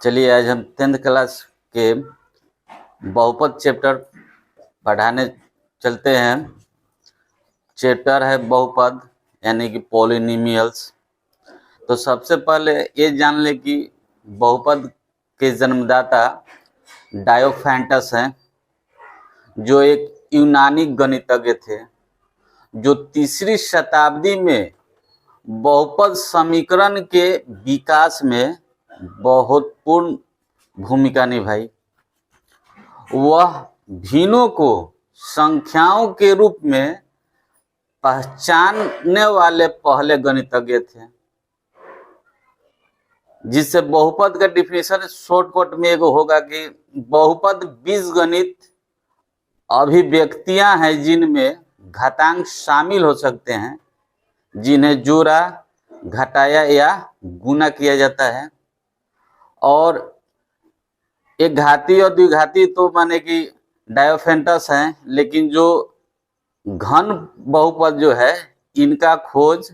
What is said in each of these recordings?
चलिए आज हम 10th क्लास के बहुपद चैप्टर पढ़ाने चलते हैं। चैप्टर है बहुपद यानी कि पॉलिनोमियल्स। तो सबसे पहले ये जान ले कि बहुपद के जन्मदाता डायोफेंटस हैं, जो एक यूनानी गणितज्ञ थे, जो 3री शताब्दी में बहुपद समीकरण के विकास में बहुत पूर्ण भूमिका निभाई। वह भिन्नों को संख्याओं के रूप में पहचानने वाले पहले गणितज्ञ थे, जिससे बहुपद का डिफिनेशन शॉर्टकट में एगो होगा कि बहुपद बीजगणित अभिव्यक्तियां हैं जिनमें घातांक शामिल हो सकते हैं, जिन्हें जोड़ा, घटाया या गुना किया जाता है। और एक घाती और द्विघाती तो माने कि डायोफेंटस हैं, लेकिन जो घन बहुपद जो है इनका खोज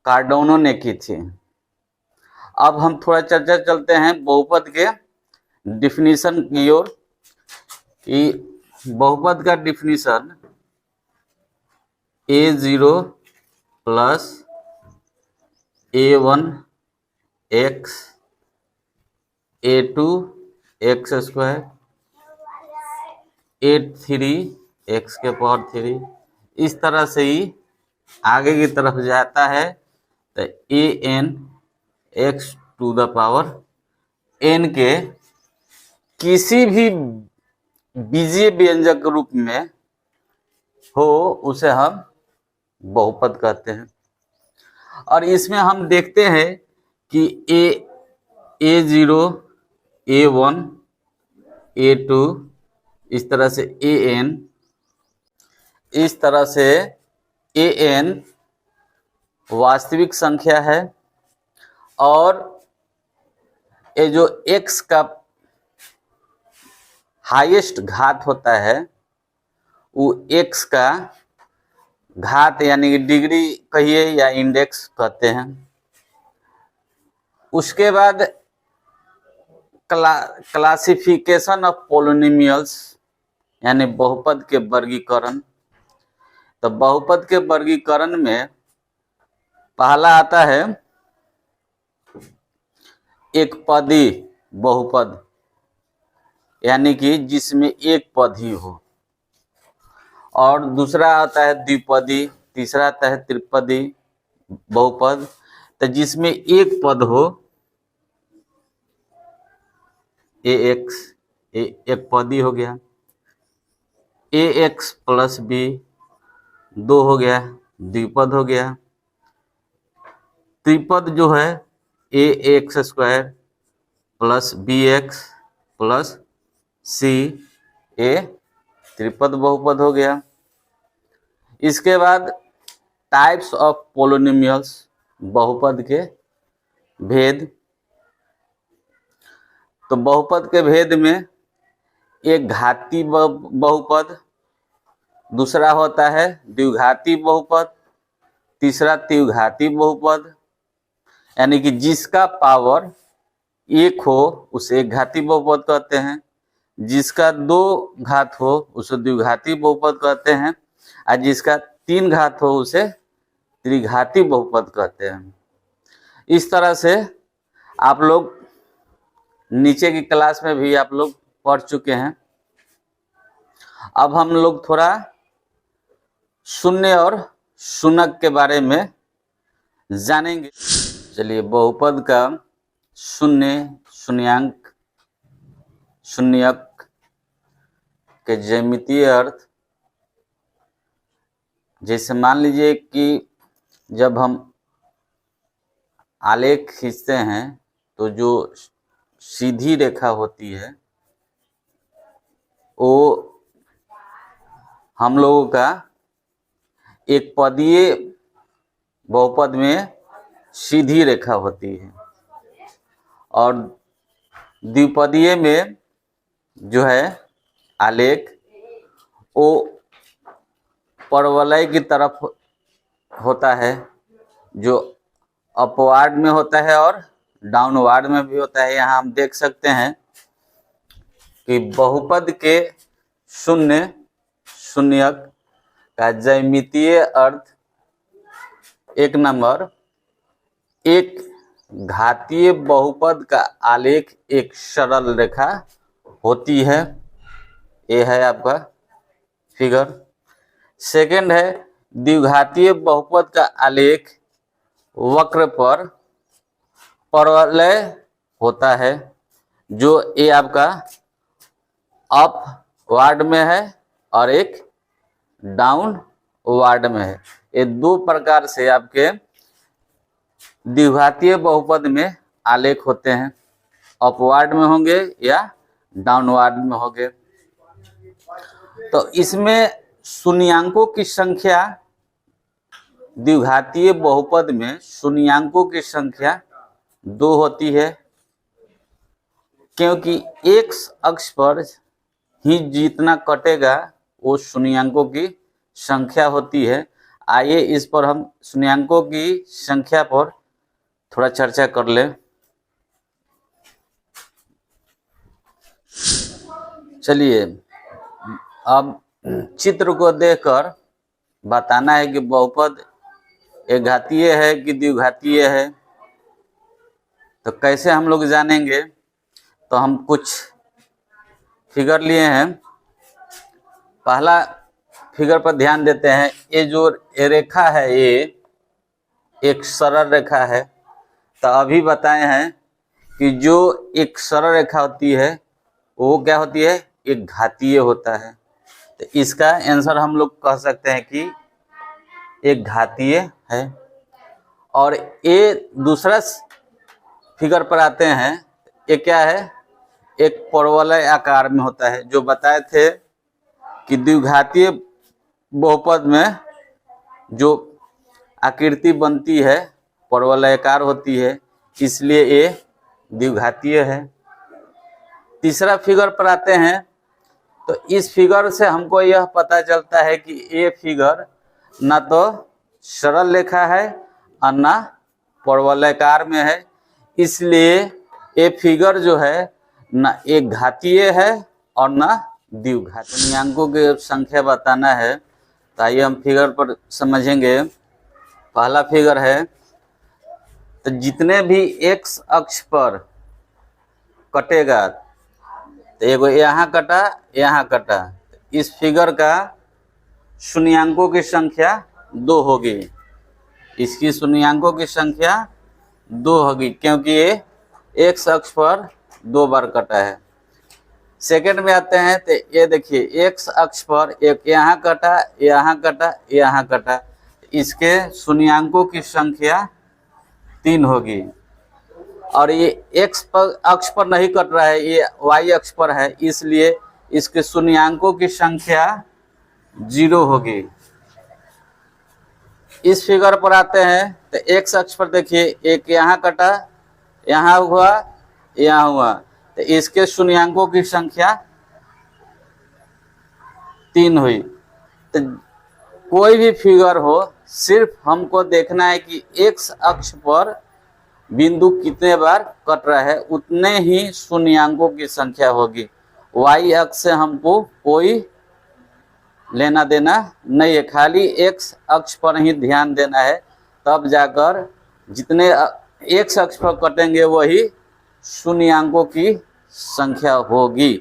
कार्डानो ने की थी। अब हम थोड़ा चर्चा चलते हैं बहुपद के डिफिनीशन की ओर कि बहुपद का definition a0 plus a1 x a2 x square a3 x के पावर 3 इस तरह से ही आगे की तरफ जाता है। तो an x to the power n के किसी भी बीजीय व्यंजक रूप में हो उसे हम बहुपद कहते हैं। और इसमें हम देखते हैं कि a0 a1 a2 इस तरह से an, इस तरह से an वास्तविक संख्या है, और ये जो x का हाईएस्ट घात होता है वो x का घात यानी कि डिग्री कहिए या इंडेक्स कहते हैं। उसके बाद क्लासिफिकेशन ऑफ पॉलिनोमियल्स यानी बहुपद के वर्गीकरण। तो बहुपद के वर्गीकरण में पहला आता है एक पदी बहुपद, यानी कि जिसमें एक पद ही हो, और दूसरा आता है द्विपदी, तीसरा आता है त्रिपदी बहुपद, तो जिसमें एक पद हो, ax एक पदी हो गया, ax प्लस b 2 हो गया, द्विपद हो गया। त्रिपद जो है ax square plus bx plus c a त्रिपद बहुपद हो गया। इसके बाद टाइप्स ऑफ पॉलिनोमियल्स बहुपद के भेद। तो बहुपद के भेद में एक घाती बहुपद, दूसरा होता है द्विघाती बहुपद, तीसरा त्रिघाती बहुपद, यानी कि जिसका पावर एक हो उसे एक घाती बहुपद कहते हैं, जिसका 2 घात हो उसे द्विघाती बहुपद कहते हैं, और जिसका 3 घात हो उसे त्रिघाती बहुपद कहते हैं। इस तरह से आप लोग नीचे की क्लास में भी आप लोग पढ़ चुके हैं। अब हम लोग थोड़ा शून्य और शून्यक के बारे में जानेंगे। चलिए, बहुपद का शून्य, शून्यांक, शून्यक के ज्यामितीय अर्थ। जैसे मान लीजिए कि जब हम आलेख खींचते हैं तो जो सीधी रेखा होती है वो हम लोगों का एक पदीय बहुपद में सीधी रेखा होती है, और द्विपदीय में जो है आलेख वो परवलय की तरफ होता है, जो अपवार्ड में होता है और डाउनवर्ड में भी होता है। यहाँ हम देख सकते हैं कि बहुपद के शून्य शून्यक का ज्यामितीय अर्थ 1 नंबर, एक घातीय बहुपद का आलेख एक सरल रेखा होती है। ये है आपका फिगर। सेकंड है द्विघातीय बहुपद का आलेख वक्र पर परवलय होता है, जो ये आपका अपवार्ड में है और एक डाउनवर्ड में है। ये 2 प्रकार से आपके द्विघातीय बहुपद में आलेख होते हैं, अपवार्ड में होंगे या डाउनवर्ड में होंगे। तो इसमें शून्यांकों की संख्या, द्विघातीय बहुपद में शून्यांकों की संख्या 2 होती है, क्योंकि एक्स अक्ष पर ही जितना कटेगा वो शून्यांकों की संख्या होती है। आइए इस पर हम शून्यांकों की संख्या पर थोड़ा चर्चा कर ले। चलिए अब चित्र को देखकर बताना है कि बहुपद एक घातीय है कि द्विघातीय है। तो कैसे हम लोग जानेंगे? तो हम कुछ फिगर लिए हैं। पहला फिगर पर ध्यान देते हैं। ये जो रेखा है ये एक सरल रेखा है। तो अभी बताए हैं कि जो एक सरल रेखा होती है वो क्या होती है? एक घातीय होता है। तो इसका आंसर हम लोग कह सकते हैं कि एक घातीय है। और ये दूसरा फिगर पर आते हैं। ये क्या है? एक परवलय आकार में होता है। जो बताए थे कि द्विघातीय बहुपद में जो आकृति बनती है परवलयाकार होती है, इसलिए ये द्विघातीय है। तीसरा फिगर पर आते हैं। तो इस फिगर से हमको यह पता चलता है कि ये फिगर ना तो सरल रेखा है और ना परवलयाकार में है, इसलिए ये फिगर जो है ना एक घातीय है और ना द्विघातीय। शून्यांकों की संख्या बताना है। तो आइए हम फिगर पर समझेंगे। पहला फिगर है, तो जितने भी एक्स अक्ष पर कटेगा, तो एगो यहाँ कटा यहाँ कटा, इस फिगर का शून्यांकों की संख्या 2 होगी। इसकी शून्यांकों की संख्या 2 होगी, क्योंकि ये एक्स अक्ष पर 2 बार कटा है। सेकंड में आते हैं। तो ये देखिए एक्स अक्ष पर एक यहाँ कटा यहाँ कटा यहाँ कटा, इसके शून्यांकों की संख्या 3 होगी। और ये एक्स अक्ष पर नहीं कट रहा है, ये वाई अक्ष पर है, इसलिए इसके शून्यांकों की संख्या 0 होगी। इस फिगर पर आते हैं। तो एक्स अक्ष पर देखिए एक यहाँ कटा यहाँ हुआ यहाँ हुआ, तो इसके शून्यांकों की संख्या 3 हुई। तो कोई भी फिगर हो, सिर्फ हमको देखना है कि एक्स अक्ष पर बिंदु कितने बार कट रहा है, उतने ही शून्यांकों की संख्या होगी। वाई अक्ष से हमको कोई लेना देना नहीं है, खाली एक्स अक्ष पर ही ध्यान देना है। तब जाकर जितने एक्स अक्ष पर कटेंगे वही शून्यांकों की संख्या होगी।